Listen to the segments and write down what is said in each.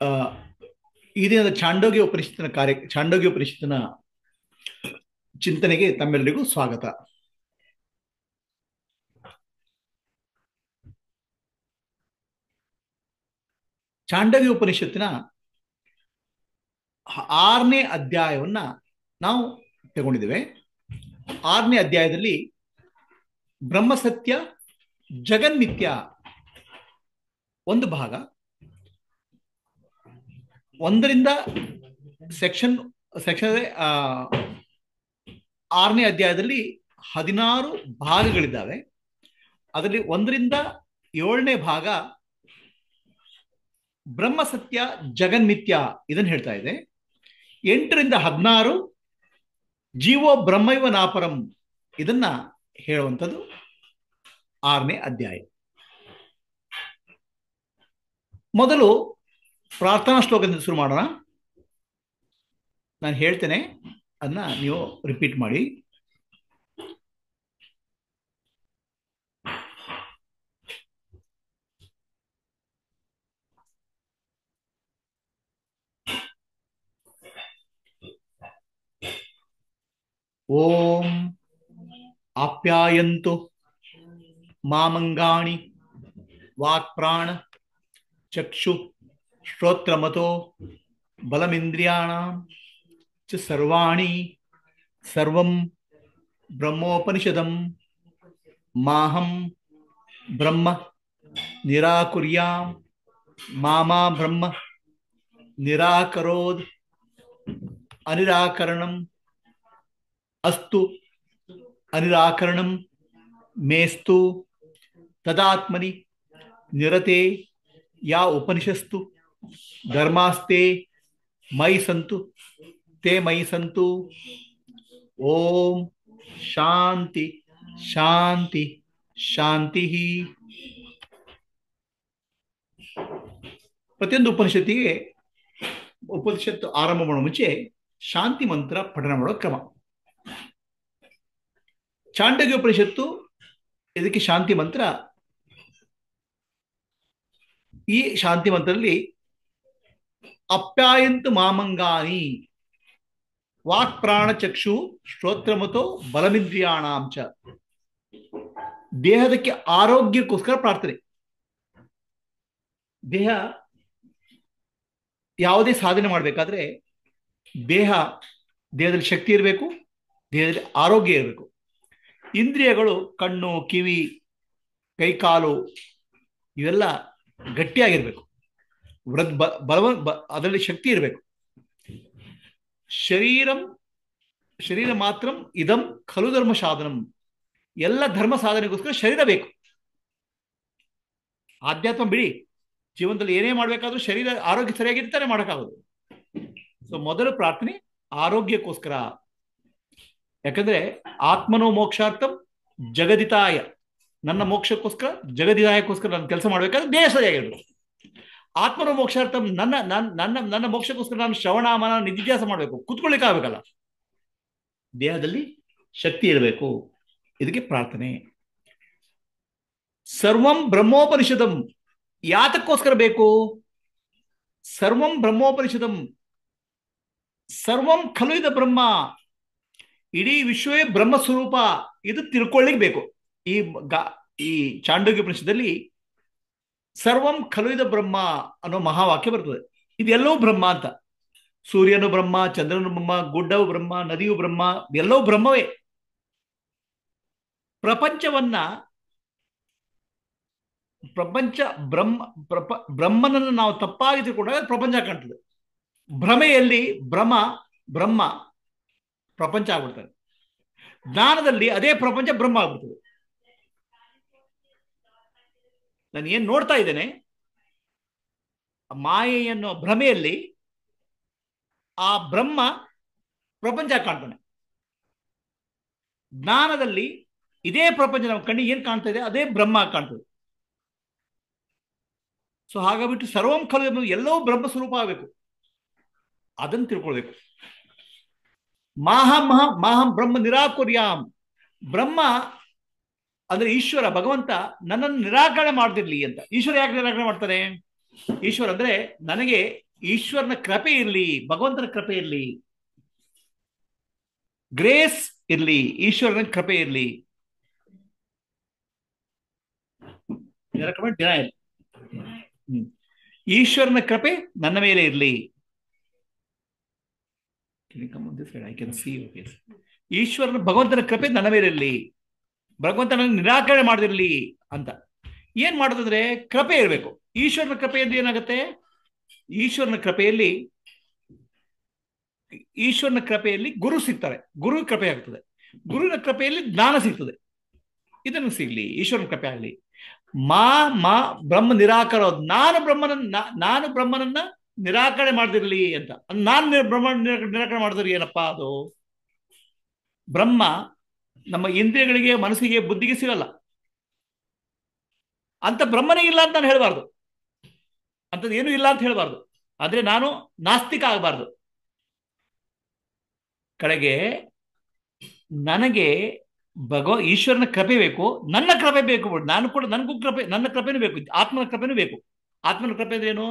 ಆ, ಈ ದಿನದ ಚಾಂಡೋಗ್ಯ ಉಪನಿಷತ್ತಿನ ಚಿಂತನೆಗೆ ತಮ್ಮೆಲ್ಲರಿಗೂ ಸ್ವಾಗತ. ಚಾಂಡೋಗ್ಯ ಉಪನಿಷತ್ತಿನ 6ನೇ ಅಧ್ಯಾಯವನ್ನ ನಾವು ತಗೊಂಡಿದ್ದೇವೆ. 6ನೇ ಅಧ್ಯಾಯದಲ್ಲಿ ಬ್ರಹ್ಮಸತ್ಯ ಜಗನ್ಮಿಥ್ಯ ಒಂದು ಭಾಗ, ಒಂದರಿಂದ ಸೆಕ್ಷನ್ 6ನೇ ಅಧ್ಯಾಯದಲ್ಲಿ 16 ಭಾಗಗಳಿದ್ದಾವೆ. ಅದರಲ್ಲಿ 1ರಿಂದ 7ನೇ ಭಾಗ ಬ್ರಹ್ಮಸತ್ಯ ಜಗನ್ಮಿಥ್ಯ ಇದನ್ನು ಹೇಳ್ತಾ ಇದೆ. 8ರಿಂದ 16 ಜೀವೋ ಬ್ರಹ್ಮೈವ ನಾಪರಂ ಇದನ್ನ ಹೇಳುವಂಥದ್ದು 6ನೇ ಅಧ್ಯಾಯ. ಮೊದಲು ಪ್ರಾರ್ಥನಾ ಶ್ಲೋಕದಿಂದ ಶುರು ಮಾಡೋಣ. ನಾನು ಹೇಳ್ತೇನೆ, ಅದನ್ನ ನೀವು ರಿಪೀಟ್ ಮಾಡಿ. ಓಂ ಆಪ್ಯಾಯಂತು ಮಾಮಂಗಾಣಿ ವಾಕ್ಪ್ರಾಣ ಚಕ್ಷು ಶ್ರೋತ್ರಮತೋ ಬಲಮಿಂದ್ರಿಯಾಣಾಂ ಚ ಸರ್ವಾಣಿ ಸರ್ವಂ ಬ್ರಹ್ಮೋಪನಿಷದಂ ಮಾಹಂ ಬ್ರಹ್ಮ ನಿರಾಕುರ್ಯಾಂ ಮಾಮಾ ಬ್ರಹ್ಮ ನಿರಾಕರೋದ್ ಅನಿರಾಕರಣಂ ಅಸ್ತು ಅನಿರಾಕರಣಂ ಮೇಸ್ತು ತದಾತ್ಮನಿ ನಿರತೆ ಯಾ ಉಪನಿಷಸ್ತು ಧರ್ಮಾಸ್ತೆ ಮಯಿ ಸಂತು ತೇ ಮಯಿ ಸಂತು. ಓಂ ಶಾಂತಿ ಶಾಂತಿ ಶಾಂತಿ. ಪ್ರತಿಯೊಂದು ಉಪನಿಷತ್ತು ಆರಂಭ ಮಾಡೋ ಮುಂಚೆ ಶಾಂತಿ ಮಂತ್ರ ಪಠಣ ಮಾಡೋ ಕ್ರಮ. ಚಾಂಡೋಗ್ಯ ಉಪನಿಷತ್ತು ಇದಕ್ಕೆ ಶಾಂತಿ ಮಂತ್ರ. ಈ ಶಾಂತಿ ಮಂತ್ರದಲ್ಲಿ ಅಪ್ಯಾಯಂತು ಮಾಮಂಗಾನಿ ವಾಕ್ ಪ್ರಾಣ ಚಕ್ಷು ಶ್ರೋತ್ರಮತೋ ಬಲಮಿಂದ್ರಿಯಾಣಾಂಚ, ದೇಹದಕ್ಕೆ ಆರೋಗ್ಯಕ್ಕೋಸ್ಕರ ಪ್ರಾರ್ಥನೆ. ಯಾವುದೇ ಸಾಧನೆ ಮಾಡಬೇಕಾದ್ರೆ ದೇಹದಲ್ಲಿ ಶಕ್ತಿ ಇರಬೇಕು, ದೇಹದಲ್ಲಿ ಆರೋಗ್ಯ ಇರಬೇಕು. ಇಂದ್ರಿಯಗಳು ಕಣ್ಣು ಕಿವಿ ಕೈಕಾಲು ಇವೆಲ್ಲ ಗಟ್ಟಿಯಾಗಿರ್ಬೇಕು, ಅದರಲ್ಲಿ ಶಕ್ತಿ ಇರಬೇಕು. ಶರೀರ ಮಾತ್ರ ಇದಂ ಖಲು ಧರ್ಮ ಸಾಧನಂ, ಎಲ್ಲ ಧರ್ಮ ಸಾಧನೆಗೋಸ್ಕರ ಶರೀರ ಬೇಕು. ಆಧ್ಯಾತ್ಮ ಬಿಡಿ, ಜೀವನದಲ್ಲಿ ಏನೇ ಮಾಡಬೇಕಾದ್ರೂ ಶರೀರ ಆರೋಗ್ಯ ಸರಿಯಾಗಿರ್ತಾನೆ ಮಾಡೋಕ್ಕಾಗೋದು. ಸೊ ಮೊದಲು ಪ್ರಾರ್ಥನೆ ಆರೋಗ್ಯಕ್ಕೋಸ್ಕರ. ಯಾಕಂದ್ರೆ ಆತ್ಮನೋ ಮೋಕ್ಷಾರ್ಥಂ ಜಗದಿತಾಯ, ನನ್ನ ಮೋಕ್ಷಕ್ಕೋಸ್ಕರ ಜಗದಿತಾಯಕ್ಕೋಸ್ಕರ ನಾನು ಕೆಲಸ ಮಾಡಬೇಕಾದ್ರೆ ದೇಹ ಸರಿಯಾಗಿರ್ಬೇಕು. ಆತ್ಮನೋ ಮೋಕ್ಷಾರ್ಥಂ ನನ್ನ ಮೋಕ್ಷಕ್ಕೋಸ್ಕರ ನಾನು ಶ್ರವಣ ಮನ ನಿಧಿಧ್ಯಾಸ ಮಾಡಬೇಕು, ಕುತ್ಕೊಳ್ಳಿಕ್ಕೆ ಆಗಬೇಕಲ್ಲ, ದೇಹದಲ್ಲಿ ಶಕ್ತಿ ಇರಬೇಕು. ಇದಕ್ಕೆ ಪ್ರಾರ್ಥನೆ. ಸರ್ವಂ ಬ್ರಹ್ಮೋಪನಿಷದಂ ಯಾತಕ್ಕೋಸ್ಕರ ಬೇಕು? ಸರ್ವಂ ಬ್ರಹ್ಮೋಪನಿಷದಂ, ಸರ್ವಂ ಖಲು ಇದ ಬ್ರಹ್ಮ, ಇಡೀ ವಿಶ್ವವೇ ಬ್ರಹ್ಮ ಸ್ವರೂಪ, ಇದು ತಿಳ್ಕೊಳ್ಳಿಕ್ಕೆ ಬೇಕು. ಈ ಚಾಂಡೋಗ್ಯ ಉಪನಿಷತ್ತಲ್ಲಿ ಸರ್ವಂ ಖಲು ಇದ ಬ್ರಹ್ಮ ಅನ್ನೋ ಮಹಾವಾಕ್ಯ ಬರ್ತದೆ. ಇದೆಲ್ಲವೂ ಬ್ರಹ್ಮ ಅಂತ. ಸೂರ್ಯನು ಬ್ರಹ್ಮ, ಚಂದ್ರನು ಬ್ರಹ್ಮ, ಗುಡ್ಡವು ಬ್ರಹ್ಮ, ನದಿಯು ಬ್ರಹ್ಮ, ಎಲ್ಲವೂ ಬ್ರಹ್ಮವೇ. ಬ್ರಹ್ಮನನ್ನು ನಾವು ತಪ್ಪಾಗಿ ತಿಳ್ಕೊಂಡಾಗ ಪ್ರಪಂಚ ಕಾಣ್ತದೆ. ಭ್ರಮೆಯಲ್ಲಿ ಬ್ರಹ್ಮ ಪ್ರಪಂಚ ಆಗ್ಬಿಡ್ತದೆ. ಜ್ಞಾನದಲ್ಲಿ ಅದೇ ಪ್ರಪಂಚ ಬ್ರಹ್ಮ ಆಗ್ಬಿಡ್ತದೆ. ನಾನು ಏನ್ ನೋಡ್ತಾ ಇದ್ದೇನೆ, ಮಾಯೆಯನ್ನು ಭ್ರಮೆಯಲ್ಲಿ ಆ ಬ್ರಹ್ಮ ಪ್ರಪಂಚ ಕಾಣ್ತಾನೆ. ಜ್ಞಾನದಲ್ಲಿ ಇದೇ ಪ್ರಪಂಚ ನಮ್ಮ ಕಣ್ಣಿಗೆ ಏನ್ ಕಾಣ್ತಾ ಇದೆ ಅದೇ ಬ್ರಹ್ಮ ಕಾಣ್ತದೆ. ಸೊ ಹಾಗಾಗ್ಬಿಟ್ಟು ಸರ್ವಂ ಖಲು ಎಲ್ಲವೂ ಬ್ರಹ್ಮ ಸ್ವರೂಪ ಆಗಬೇಕು, ಅದನ್ನು ತಿಳ್ಕೊಳ್ಬೇಕು. ಮಾಹಂ ಬ್ರಹ್ಮ ನಿರಾಕುರ್ಯಾಂ, ಬ್ರಹ್ಮ ಅಂದ್ರೆ ಈಶ್ವರ ಭಗವಂತ ನನ್ನನ್ನು ನಿರಾಕರಣೆ ಮಾಡ್ತಿರ್ಲಿ ಅಂತ. ಈಶ್ವರ ಯಾಕೆ ನಿರಾಕರಣೆ ಮಾಡ್ತಾರೆ? ಈಶ್ವರ ಅಂದ್ರೆ ನನಗೆ ಈಶ್ವರನ ಕೃಪೆ ಇರಲಿ, ಭಗವಂತನ ಕೃಪೆ ಇರಲಿ, ಗ್ರೇಸ್ ಇರಲಿ, ಈಶ್ವರನ ಕೃಪೆ ಇರಲಿ. ಡಿನೈಲ್. ಈಶ್ವರನ ಕೃಪೆ ನನ್ನ ಮೇಲೆ ಇರಲಿ. I can see. ಈಶ್ವರನ ಭಗವಂತನ ಕೃಪೆ ನನ್ನ ಮೇಲೆ ಇರಲಿ, ಭಗವಂತನ ನಿರಾಕರಣೆ ಮಾಡದಿರಲಿ ಅಂತ. ಏನ್ ಮಾಡೋದಂದ್ರೆ ಕೃಪೆ ಇರಬೇಕು. ಈಶ್ವರನ ಕೃಪೆಯಿಂದ ಏನಾಗುತ್ತೆ? ಈಶ್ವರನ ಕೃಪೆಯಲ್ಲಿ ಗುರು ಸಿಗ್ತಾರೆ, ಗುರು ಕೃಪೆ ಆಗ್ತದೆ. ಗುರುವಿನ ಕೃಪೆಯಲ್ಲಿ ಜ್ಞಾನ ಸಿಗ್ತದೆ. ಇದನ್ನು ಸಿಗ್ಲಿ, ಈಶ್ವರನ ಕೃಪೆ ಆಗಲಿ. ಮಾ ಬ್ರಹ್ಮ ನಿರಾಕರ, ನಾನು ಬ್ರಹ್ಮನನ್ನ ನಿರಾಕರಣೆ ಮಾಡದಿರಲಿ ಅಂತ. ನಾನು ಬ್ರಹ್ಮ ನಿರಾಕರಣೆ ಮಾಡಿದ್ರೆ ಏನಪ್ಪಾ ಅದು? ಬ್ರಹ್ಮ ನಮ್ಮ ಇಂದ್ರಿಯಗಳಿಗೆ, ಮನಸ್ಸಿಗೆ, ಬುದ್ಧಿಗೆ ಸಿಗಲ್ಲ. ಅಂತ ಬ್ರಹ್ಮನೇ ಇಲ್ಲ ಅಂತ ನಾನು ಹೇಳಬಾರ್ದು, ಅಂಥದ್ದು ಏನೂ ಇಲ್ಲ ಅಂತ ಹೇಳಬಾರ್ದು. ಆದ್ರೆ ನಾನು ನಾಸ್ತಿಕ ಆಗಬಾರ್ದು. ಕಡೆಗೆ ನನಗೆ ಈಶ್ವರನ ಕೃಪೆ ಬೇಕು, ನನ್ನ ಕೃಪೆ ಬೇಕು. ನಾನು ಕೂಡ, ನನಗೂ ಕೃಪೆ, ನನ್ನ ಕೃಪೆನೂ ಬೇಕು, ಆತ್ಮನ ಕೃಪೆನೂ ಬೇಕು. ಆತ್ಮನ ಕೃಪೆ ಅಂದ್ರೆ ಏನು?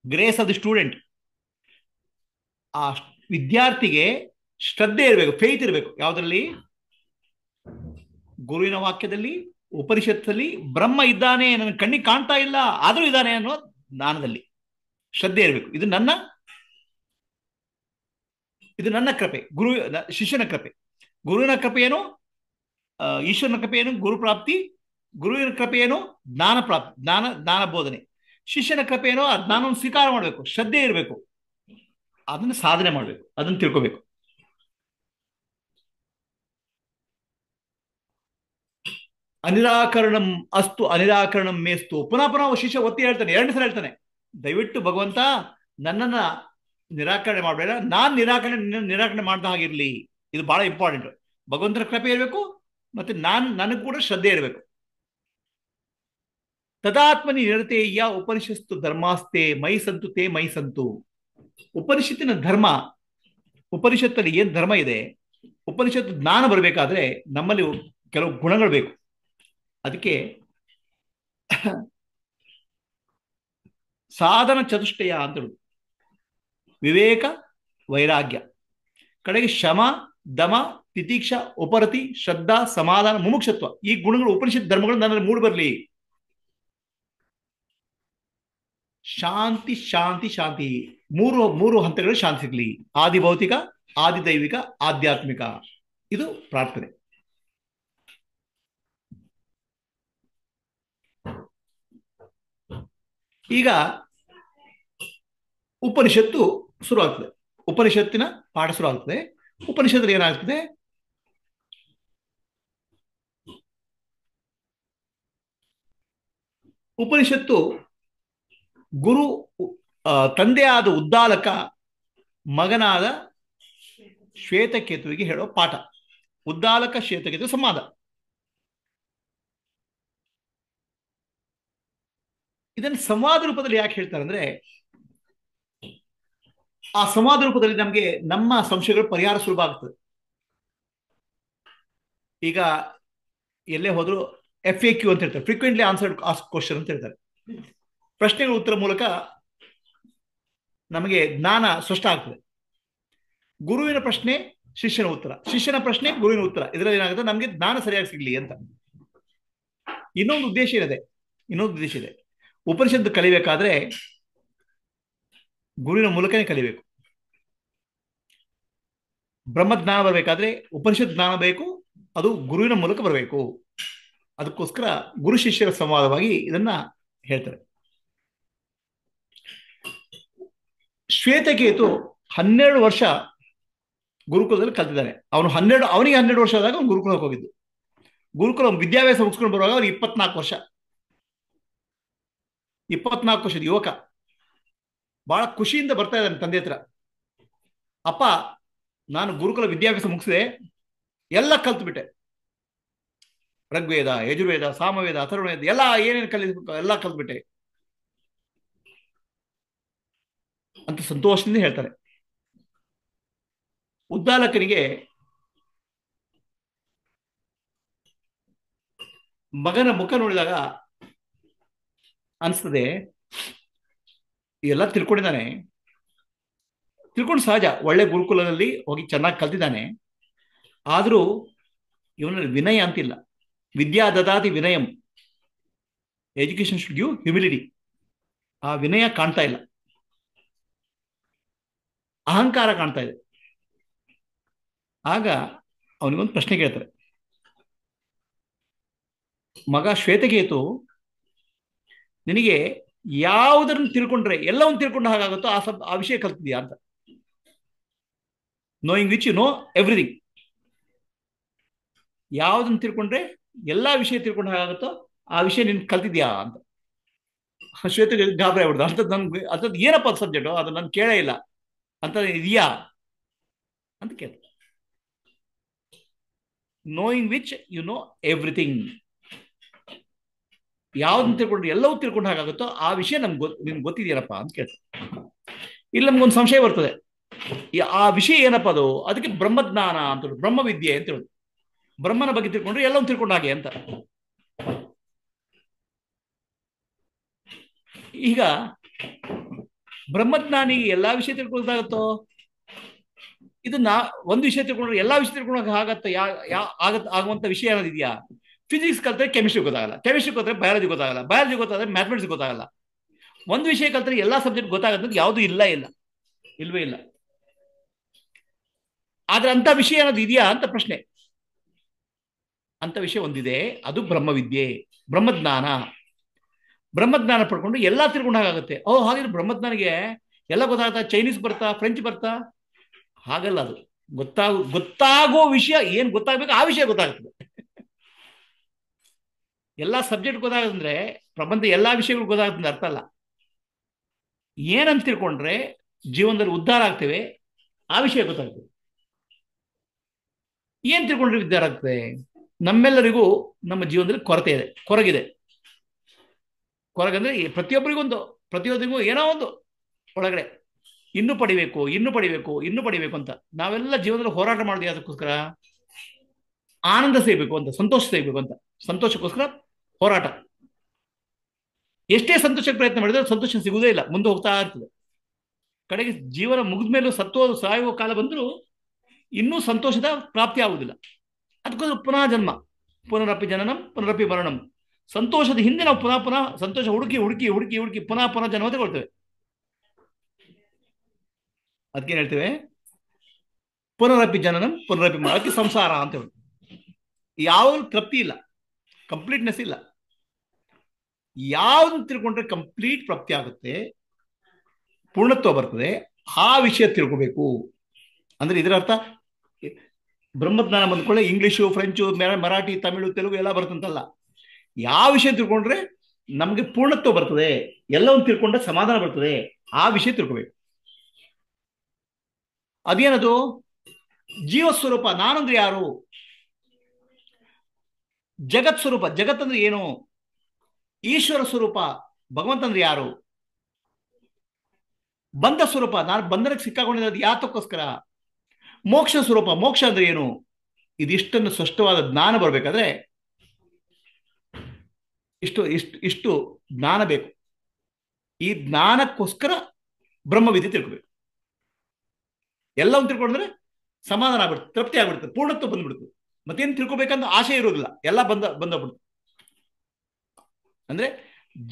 Grace of the student. ಆ ವಿದ್ಯಾರ್ಥಿಗೆ ಶ್ರದ್ಧೆ ಇರಬೇಕು, ಫೇತ್ ಇರಬೇಕು. ಯಾವುದರಲ್ಲಿ? ಗುರುವಿನ ವಾಕ್ಯದಲ್ಲಿ, ಉಪನಿಷತ್ತಲ್ಲಿ ಬ್ರಹ್ಮ ಇದ್ದಾನೆ, ನನ್ನ ಕಣ್ಣಿಗೆ ಕಾಣ್ತಾ ಇಲ್ಲ ಆದರೂ ಇದ್ದಾನೆ ಅನ್ನೋ ಜ್ಞಾನದಲ್ಲಿ ಶ್ರದ್ಧೆ ಇರಬೇಕು. ಇದು ನನ್ನ ಕೃಪೆ, ಶಿಷ್ಯನ ಕೃಪೆ. ಗುರುವಿನ ಕೃಪೆ ಏನು? ಈಶ್ವರನ ಕೃಪೆ ಏನು? ಗುರು ಪ್ರಾಪ್ತಿ. ಗುರುವಿನ ಕೃಪೆ ಏನು? ಜ್ಞಾನ ಪ್ರಾಪ್ತಿ, ಜ್ಞಾನ ಬೋಧನೆ. ಶಿಷ್ಯನ ಕೃಪೆ ಏನೋ ಆ ಜ್ಞಾನವನ್ನು ಸ್ವೀಕಾರ ಮಾಡಬೇಕು, ಶ್ರದ್ಧೆ ಇರಬೇಕು, ಅದನ್ನು ಸಾಧನೆ ಮಾಡಬೇಕು, ಅದನ್ನು ತಿಳ್ಕೋಬೇಕು. ಅನಿರಾಕರಣಂ ಅಸ್ತು ಅನಿರಾಕರಣಂ ಮೇಸ್ತು. ಪುನಃ ಶಿಷ್ಯ ಒತ್ತಿ ಹೇಳ್ತಾನೆ, 2 ಸಲ ಹೇಳ್ತಾನೆ, ದಯವಿಟ್ಟು ಭಗವಂತ ನನ್ನನ್ನ ನಿರಾಕರಣೆ ಮಾಡಬೇಡ, ನಾನ್ ನಿರಾಕರಣೆ ಮಾಡ್ದ ಹಾಗಿರ್ಲಿ. ಇದು ಬಹಳ ಇಂಪಾರ್ಟೆಂಟ್. ಭಗವಂತನ ಕೃಪೆ ಇರಬೇಕು, ಮತ್ತೆ ನನಗೆ ಕೂಡ ಶ್ರದ್ಧೆ ಇರಬೇಕು. ತದಾತ್ಮನಿ ನಿರತೇಯ ಉಪನಿಷತ್ತು ಧರ್ಮಾಸ್ತೆ ಮೈ ಸಂತು ತೇ ಮೈ ಸಂತು. ಉಪನಿಷತ್ತಿನ ಧರ್ಮ, ಉಪನಿಷತ್ತಲ್ಲಿ ಏನ್ ಧರ್ಮ ಇದೆ, ಉಪನಿಷತ್ತು ಜ್ಞಾನ ಬರಬೇಕಾದ್ರೆ ನಮ್ಮಲ್ಲಿ ಕೆಲವು ಗುಣಗಳು ಬೇಕು. ಅದಕ್ಕೆ ಸಾಧನ ಚತುಷ್ಟಯ ಅಂತ ಹೇಳುದು. ವಿವೇಕ, ವೈರಾಗ್ಯ, ಕಡೆಗೆ ಶಮ, ದಮ, ತಿತೀಕ್ಷ, ಉಪರತಿ, ಶ್ರದ್ಧಾ, ಸಮಾಧಾನ, ಮುಮುಕ್ಷತ್ವ. ಈ ಗುಣಗಳು, ಉಪನಿಷತ್ ಧರ್ಮಗಳು ನನ್ನಲ್ಲಿ ಮೂಡಿ ಬರಲಿ. ಶಾಂತಿ ಶಾಂತಿ ಶಾಂತಿ. ಮೂರು ಹಂತಗಳು ಶಾಂತಿ ಸಿಗಲಿ. ಆದಿ ಭೌತಿಕ, ಆದಿ ದೈವಿಕ, ಆಧ್ಯಾತ್ಮಿಕ. ಇದು ಪ್ರಾರ್ಥನೆ. ಈಗ ಉಪನಿಷತ್ತು ಶುರುವಾಗ್ತದೆ, ಉಪನಿಷತ್ತಿನ ಪಾಠ ಶುರುವಾಗ್ತದೆ. ಉಪನಿಷತ್ತಲ್ಲಿ ಏನಾಗ್ತದೆ? ಉಪನಿಷತ್ತು ಗುರು, ತಂದೆಯಾದ ಉದ್ದಾಲಕ ಮಗನಾದ ಶ್ವೇತಕೇತುವಿಗೆ ಹೇಳೋ ಪಾಠ. ಉದ್ದಾಲಕ ಶ್ವೇತಕೇತು ಸಂವಾದ. ಇದನ್ನು ಸಂವಾದ ರೂಪದಲ್ಲಿ ಯಾಕೆ ಹೇಳ್ತಾರೆ ಅಂದ್ರೆ, ಆ ಸಂವಾದ ರೂಪದಲ್ಲಿ ನಮಗೆ ನಮ್ಮ ಸಂಶಯಗಳು ಪರಿಹಾರ ಸುಲಭ ಆಗ್ತದೆ. ಈಗ ಎಲ್ಲೇ ಹೋದ್ರು FAQ ಅಂತ ಹೇಳ್ತಾರೆ, ಫ್ರೀಕ್ವೆಂಟ್ಲಿ ಆನ್ಸರ್ಡ್ ಆಸ್ಕ್ ಕ್ವಶನ್ ಅಂತ ಹೇಳ್ತಾರೆ. ಪ್ರಶ್ನೆಗಳ ಉತ್ತರ ಮೂಲಕ ನಮಗೆ ಜ್ಞಾನ ಸ್ಪಷ್ಟ ಆಗ್ತದೆ. ಗುರುವಿನ ಪ್ರಶ್ನೆ, ಶಿಷ್ಯನ ಉತ್ತರ, ಶಿಷ್ಯನ ಪ್ರಶ್ನೆ, ಗುರುವಿನ ಉತ್ತರ. ಇದರಲ್ಲಿ ಏನಾಗುತ್ತೆ? ನಮಗೆ ಜ್ಞಾನ ಸರಿಯಾಗಿ ಸಿಗ್ಲಿ ಅಂತ. ಇನ್ನೊಂದು ಉದ್ದೇಶ ಇದೆ. ಉಪನಿಷತ್ತು ಕಲಿಬೇಕಾದ್ರೆ ಗುರುವಿನ ಮೂಲಕನೇ ಕಲಿಬೇಕು. ಬ್ರಹ್ಮಜ್ಞಾನ ಬರಬೇಕಾದ್ರೆ ಉಪನಿಷತ್ ಜ್ಞಾನ ಬೇಕು, ಅದು ಗುರುವಿನ ಮೂಲಕ ಬರಬೇಕು. ಅದಕ್ಕೋಸ್ಕರ ಗುರು ಶಿಷ್ಯರ ಸಂವಾದವಾಗಿ ಇದನ್ನ ಹೇಳ್ತಾರೆ. ಶ್ವೇತಕೇತು 12 ವರ್ಷ ಗುರುಕುಲದಲ್ಲಿ ಕಲ್ತಿದ್ದಾನೆ. ಅವನಿಗೆ 12 ವರ್ಷ ಆದಾಗ ಅವನು ಗುರುಕುಲಕ್ಕೆ ಹೋಗಿದ್ದು. ಗುರುಕುಲ ವಿದ್ಯಾಭ್ಯಾಸ ಮುಗಿಸ್ಕೊಂಡು ಬರುವಾಗ ಅವ್ರಿಗೆ 24 ವರ್ಷ. 24 ವರ್ಷದ ಯುವಕ ಬಹಳ ಖುಷಿಯಿಂದ ಬರ್ತಾ ಇದ್ದಾನೆ ತಂದೆ ಹತ್ರ. ಅಪ್ಪ, ನಾನು ಗುರುಕುಲ ವಿದ್ಯಾಭ್ಯಾಸ ಮುಗಿಸಿದೆ, ಎಲ್ಲ ಕಲ್ತ್ಬಿಟ್ಟೆ. ಋಗ್ವೇದ, ಯಜುರ್ವೇದ, ಸಾಮವೇದ, ಅಥರ್ವವೇದ ಎಲ್ಲ ಏನೇನು ಕಲಿಬೇಕು ಎಲ್ಲ ಕಲ್ತ್ಬಿಟ್ಟೆ ಅಂತ ಸಂತೋಷದಿಂದ ಹೇಳ್ತಾರೆ. ಉದ್ದಾಲಕನಿಗೆ ಮಗನ ಮುಖ ನೋಡಿದಾಗ ಅನಿಸ್ತದೆ, ಎಲ್ಲ ತಿಳ್ಕೊಂಡಿದ್ದಾನೆ. ತಿಳ್ಕೊಂಡು ಸಹಜ, ಒಳ್ಳೆ ಗುರುಕುಲದಲ್ಲಿ ಹೋಗಿ ಚೆನ್ನಾಗಿ ಕಲ್ತಿದ್ದಾನೆ. ಆದರೂ ಇವನಲ್ಲಿ ವಿನಯ ಅಂತಿಲ್ಲ. ವಿದ್ಯಾ ದದಾತಿ ವಿನಯಂ, ಎಜುಕೇಶನ್ ಶುಡ್ ಗಿವ್ ಹ್ಯುಮಿಲಿಟಿ. ಆ ವಿನಯ ಕಾಣ್ತಾ ಇಲ್ಲ, ಅಹಂಕಾರ ಕಾಣ್ತಾ ಇದೆ. ಆಗ ಅವನಿಗೊಂದು ಪ್ರಶ್ನೆ ಕೇಳ್ತಾರೆ. ಮಗ ಶ್ವೇತಕೇತು, ನಿನಗೆ ಯಾವುದನ್ನು ತಿಳ್ಕೊಂಡ್ರೆ ಎಲ್ಲವನ್ನು ತಿಳ್ಕೊಂಡ ಹಾಗಾಗುತ್ತೋ ಆ ವಿಷಯ ಕಲ್ತಿದ್ಯಾ ಅಂತ. Knowing which you know everything. ಯಾವುದನ್ನು ತಿಳ್ಕೊಂಡ್ರೆ ಎಲ್ಲಾ ವಿಷಯ ತಿಳ್ಕೊಂಡ ಹಾಗಾಗುತ್ತೋ ಆ ವಿಷಯ ನಿನ್ ಕಲ್ತಿದ್ಯಾ ಅಂತ. ಶ್ವೇತಗೆ ಗಾಬರಿ ಆಗ್ಬಿಡ್ದು. ಅಂಥದ್ದು ಏನಪ್ಪ ಸಬ್ಜೆಕ್ಟು, ಅದು ನಾನು ಕೇಳೇ ಇಲ್ಲ ಅಂತ ಇದೆಯಾ ಅಂತ ಕೇಳ್ತಾರೆ. Knowing which you know everything. ಯಾವ್ದನ್ನ ತಿಳ್ಕೊಂಡ್ರೆ ಎಲ್ಲವೂ ತಿಳ್ಕೊಂಡ ಹಾಗಾಗುತ್ತೋ ಆ ವಿಷಯ ನಿನ್ಗೆ ಗೊತ್ತಿದೆಯಲ್ಲಪ್ಪ ಅಂತ ಕೇಳ್ತಾರೆ. ಇಲ್ಲಿ ನಮ್ಗೊಂದು ಸಂಶಯ ಬರ್ತದೆ, ಆ ವಿಷಯ ಏನಪ್ಪ ಅದು? ಅದಕ್ಕೆ ಬ್ರಹ್ಮಜ್ಞಾನ ಅಂತ, ಬ್ರಹ್ಮವಿದ್ಯೆ ಅಂತ ಹೇಳುದು. ಬ್ರಹ್ಮನ ಬಗ್ಗೆ ತಿಳ್ಕೊಂಡ್ರೆ ಎಲ್ಲವೂ ತಿಳ್ಕೊಂಡ ಹಾಗೆ ಅಂತ. ಈಗ ಬ್ರಹ್ಮಜ್ಞಾನಿಗೆ ಎಲ್ಲಾ ವಿಷಯ ತಿಳ್ಕೊಳ್ದಾಗತ್ತೋ? ಇದನ್ನ ಒಂದು ವಿಷಯ ತಿಳ್ಕೊಂಡ್ರೆ ಎಲ್ಲಾ ವಿಷಯ ತಿಳ್ಕೊಂಡಾಗ ಆಗತ್ತ? ಆಗುವಂತ ವಿಷಯ ಏನಾದಿದೆಯಾ? ಫಿಸಿಕ್ಸ್ ಕಲ್ತ್ರೆ ಕೆಮಿಸ್ಟ್ರಿ ಗೊತ್ತಾಗಲ್ಲ, ಕೆಮಿಸ್ಟ್ರಿ ಕಲ್ತ್ರೆ ಬಯಾಲಜಿ ಗೊತ್ತಾಗಲ್ಲ, ಬಯಾಲಜಿ ಗೊತ್ತಾದ್ರೆ ಮ್ಯಾಥಮೆಟಿಕ್ಸ್ ಗೊತ್ತಾಗಲ್ಲ. ಒಂದು ವಿಷಯ ಕಲ್ತ್ರೆ ಎಲ್ಲಾ ಸಬ್ಜೆಕ್ಟ್ ಗೊತ್ತಾಗತ್ತೆ ಯಾವುದು ಇಲ್ವೇ ಇಲ್ಲ. ಆದ್ರೆ ಅಂತ ವಿಷಯ ಏನಾದ್ರು ಇದೆಯಾ ಅಂತ ಪ್ರಶ್ನೆ. ಅಂತ ವಿಷಯ ಒಂದಿದೆ, ಅದು ಬ್ರಹ್ಮವಿದ್ಯೆ, ಬ್ರಹ್ಮಜ್ಞಾನ. ಬ್ರಹ್ಮಜ್ಞಾನ ಪಡ್ಕೊಂಡು ಎಲ್ಲಾ ತಿಳ್ಕೊಂಡಾಗುತ್ತೆ. ಹಾಗಿದ್ರೆ ಬ್ರಹ್ಮಜ್ಞಾನಿಗೆ ಎಲ್ಲ ಗೊತ್ತಾಗ್ತಾ? ಚೈನೀಸ್ ಬರ್ತಾ, ಫ್ರೆಂಚ್ ಬರ್ತಾ? ಹಾಗಲ್ಲ. ಅದು ಗೊತ್ತಾಗೋ ವಿಷಯ ಏನ್ ಗೊತ್ತಾಗ್ಬೇಕು ಆ ವಿಷಯ ಗೊತ್ತಾಗ್ತದೆ. ಎಲ್ಲಾ ಸಬ್ಜೆಕ್ಟ್ ಗೊತ್ತಾಗಂದ್ರೆ ಪ್ರಪಂಚ ಎಲ್ಲಾ ವಿಷಯಗಳು ಗೊತ್ತಾಗುತ್ತೆ ಅರ್ಥ ಅಲ್ಲ. ಏನಂತ ತಿಳ್ಕೊಂಡ್ರೆ ಜೀವನದಲ್ಲಿ ಉದ್ಧಾರ ಆಗ್ತೇವೆ ಆ ವಿಷಯ ಗೊತ್ತಾಗ್ತದೆ. ಏನ್ ತಿಳ್ಕೊಂಡ್ರೆ ಉದ್ಧಾರ ಆಗ್ತದೆ? ನಮ್ಮೆಲ್ಲರಿಗೂ ನಮ್ಮ ಜೀವನದಲ್ಲಿ ಕೊರತೆ ಇದೆ, ಕೊರಗಿದೆ. ಕೊರಗಂದ್ರೆ ಪ್ರತಿಯೊಬ್ಬರಿಗೂ ಏನೋ ಒಂದು ಒಳಗಡೆ ಇನ್ನೂ ಪಡಿಬೇಕು ಅಂತ ನಾವೆಲ್ಲ ಜೀವನದಲ್ಲಿ ಹೋರಾಟ ಮಾಡಿದ್ವಿ. ಅದಕ್ಕೋಸ್ಕರ ಆನಂದ ಸಿಗಬೇಕು ಅಂತ, ಸಂತೋಷ ಸಿಗಬೇಕು ಅಂತ, ಸಂತೋಷಕ್ಕೋಸ್ಕರ ಹೋರಾಟ. ಎಷ್ಟೇ ಸಂತೋಷಕ್ಕೆ ಪ್ರಯತ್ನ ಮಾಡಿದ್ರೆ ಸಂತೋಷ ಸಿಗುವುದೇ ಇಲ್ಲ, ಮುಂದೆ ಹೋಗ್ತಾ ಇರ್ತದೆ. ಕಡೆಗೆ ಜೀವನ ಮುಗಿದ ಮೇಲೂ ಸಾಯುವ ಕಾಲ ಬಂದರೂ ಇನ್ನೂ ಸಂತೋಷದ ಪ್ರಾಪ್ತಿ ಆಗುವುದಿಲ್ಲ. ಅದಕ್ಕೋಸ್ಕರ ಪುನಃ ಜನ್ಮ, ಪುನರಪಿ ಜನನಂ ಪುನರಪಿ ಮರಣಂ. ಸಂತೋಷದ ಹಿಂದೆ ನಾವು ಪುನಃ ಸಂತೋಷ ಹುಡುಕಿ ಪುನಃ ಜನ್ಮ ತಗೊಳ್ತೇವೆ. ಅದಕ್ಕೇನು ಹೇಳ್ತೇವೆ? ಪುನರಪಿ ಜನನಂ ಪುನರಪಿ ಮರಣ. ಅದಕ್ಕೆ ಸಂಸಾರ ಅಂತ ಹೇಳಿ. ಯಾವ ತೃಪ್ತಿ ಇಲ್ಲ, ಕಂಪ್ಲೀಟ್ನೆಸ್ ಇಲ್ಲ. ಯಾವ್ದನ್ನು ತಿಳ್ಕೊಂಡ್ರೆ ಕಂಪ್ಲೀಟ್ ಪ್ರಾಪ್ತಿ ಆಗುತ್ತೆ, ಪೂರ್ಣತ್ವ ಬರ್ತದೆ, ಆ ವಿಷಯ ತಿಳ್ಕೋಬೇಕು. ಅಂದ್ರೆ ಇದರ ಅರ್ಥ ಬ್ರಹ್ಮಜ್ಞಾನ ಬಂದ್ಕೊಳ್ಳೆ ಇಂಗ್ಲಿಷು, ಫ್ರೆಂಚು, ಮರಾಠಿ, ತಮಿಳು, ತೆಲುಗು ಎಲ್ಲ ಬರ್ತಂತಲ್ಲ. ಯಾವ ವಿಷಯ ತಿಳ್ಕೊಂಡ್ರೆ ನಮಗೆ ಪೂರ್ಣತ್ವ ಬರ್ತದೆ, ಎಲ್ಲವನ್ನು ತಿಳ್ಕೊಂಡ್ರೆ ಸಮಾಧಾನ ಬರ್ತದೆ, ಆ ವಿಷಯ ತಿಳ್ಕೋಬೇಕು. ಅದೇನದು? ಜೀವಸ್ವರೂಪ ನಾನಂದ್ರೆ ಯಾರು? ಜಗತ್ ಸ್ವರೂಪ, ಜಗತ್ತಂದ್ರೆ ಏನು? ಈಶ್ವರ ಸ್ವರೂಪ ಭಗವಂತಂದ್ರೆ ಯಾರು? ಬಂಧ ಸ್ವರೂಪ, ನಾನು ಬಂಧನಕ್ಕೆ ಸಿಕ್ಕಾಕೊಂಡಿರೋದು ಯಾತಕ್ಕೋಸ್ಕರ? ಮೋಕ್ಷ ಸ್ವರೂಪ, ಮೋಕ್ಷ ಅಂದ್ರೆ ಏನು? ಇದಿಷ್ಟನ್ನು ಸ್ಪಷ್ಟವಾದ ಜ್ಞಾನ ಬರಬೇಕಾದ್ರೆ ಇಷ್ಟು ಜ್ಞಾನ ಬೇಕು. ಈ ಜ್ಞಾನಕ್ಕೋಸ್ಕರ ಬ್ರಹ್ಮವಿದ್ಯೆ ತಿಳ್ಕೋಬೇಕು. ಎಲ್ಲವನ್ನು ತಿಳ್ಕೊಂಡ್ರೆ ಸಮಾಧಾನ ಆಗ್ಬಿಡುತ್ತೆ, ತೃಪ್ತಿ ಆಗ್ಬಿಡುತ್ತೆ, ಪೂರ್ಣತ್ವ ಬಂದ್ಬಿಡುತ್ತೆ. ಮತ್ತೇನು ತಿಳ್ಕೊಬೇಕಂತ ಆಶೆ ಇರೋದಿಲ್ಲ, ಎಲ್ಲ ಬಂದೋಗ್ಬಿಡುತ್ತೆ. ಅಂದ್ರೆ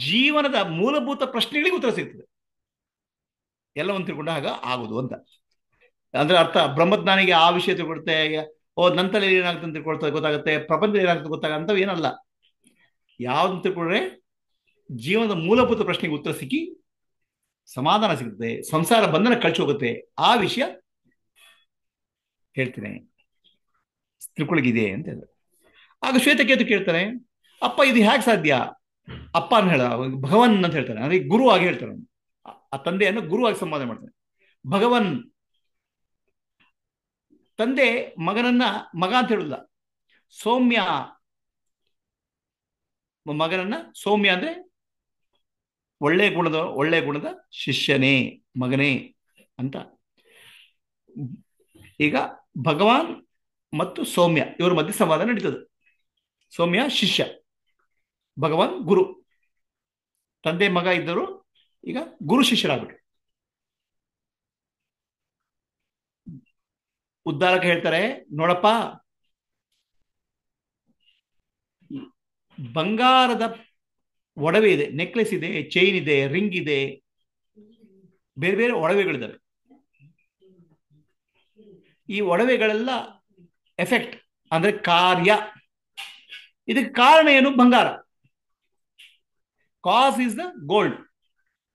ಜೀವನದ ಮೂಲಭೂತ ಪ್ರಶ್ನೆಗಳಿಗೆ ಉತ್ತರ ಸಿಗ್ತದೆ ಎಲ್ಲವನ್ನು ತಿಳ್ಕೊಂಡ ಹಾಗ ಆಗುದು ಅಂತ. ಅಂದ್ರೆ ಅರ್ಥ ಬ್ರಹ್ಮಜ್ಞಾನಿಗೆ ಆ ವಿಷಯ ತಿಳ್ಕೊಡುತ್ತೆ, ನಂತರ ಏನಾಗುತ್ತೆ ಅಂತ ತಿಳ್ಕೊಳ್ತಾ ಗೊತ್ತಾಗುತ್ತೆ, ಪ್ರಪಂಚ ಏನಾಗುತ್ತೆ ಗೊತ್ತಾಗಂತವ್ ಏನಲ್ಲ. ಯಾವ್ದು ತಿಳ್ಕೊಂಡ್ರೆ ಜೀವನದ ಮೂಲಭೂತ ಪ್ರಶ್ನೆಗೆ ಉತ್ತರ ಸಿಕ್ಕಿ ಸಮಾಧಾನ ಸಿಗುತ್ತೆ, ಸಂಸಾರ ಬಂಧನ ಕಳ್ಸಿ ಹೋಗುತ್ತೆ, ಆ ವಿಷಯ ಹೇಳ್ತೀನಿ ತಿಳ್ಕೊಳಗಿದೆ ಅಂತ ಹೇಳಿದ್ರೆ. ಆಗ ಶ್ವೇತಕೇತು ಕೇಳ್ತಾನೆ, ಅಪ್ಪ ಇದು ಹೇಗೆ ಸಾಧ್ಯ? ಅಪ್ಪ ಅಂತ ಹೇಳ, ಭಗವನ್ ಅಂತ ಹೇಳ್ತಾನೆ, ಅಂದ್ರೆ ಗುರು ಆಗಿ ಹೇಳ್ತಾನೆ. ಆ ತಂದೆಯನ್ನು ಗುರುವಾಗಿ ಸಂವಾದ ಮಾಡ್ತಾನೆ. ಭಗವನ್, ತಂದೆ ಮಗನನ್ನ ಮಗ ಅಂತ ಹೇಳುದಿಲ್ಲ, ಸೌಮ್ಯ. ಮಗನನ್ನ ಸೌಮ್ಯ ಅಂದ್ರೆ ಒಳ್ಳೆ ಗುಣದ ಶಿಷ್ಯನೇ, ಮಗನೇ ಅಂತ. ಈಗ ಭಗವಾನ್ ಮತ್ತು ಸೌಮ್ಯ ಇವರ ಮಧ್ಯೆ ಸಂವಾದ ನಡೀತದೆ. ಸೌಮ್ಯ ಶಿಷ್ಯ, ಭಗವಾನ್ ಗುರು. ತಂದೆ ಮಗ ಇದ್ದರು ಈಗ ಗುರು ಶಿಷ್ಯರಾಗ್ಬಿಟ್ರು. ಉದ್ಧಾರಕ ಹೇಳ್ತಾರೆ, ನೋಡಪ್ಪ, ಬಂಗಾರದ ಒಡವೆ ಇದೆ, ನೆಕ್ಲೆಸ್ ಇದೆ, ಚೈನ್ ಇದೆ, ರಿಂಗ್ ಇದೆ, ಬೇರೆ ಬೇರೆ ಒಡವೆಗಳಿದ್ದಾವೆ. ಈ ಒಡವೆಗಳೆಲ್ಲ ಎಫೆಕ್ಟ್ ಅಂದ್ರೆ ಕಾರ್ಯ. ಇದಕ್ಕೆ ಕಾರಣ ಏನು? ಬಂಗಾರ. ಕಾಸ್ is the gold,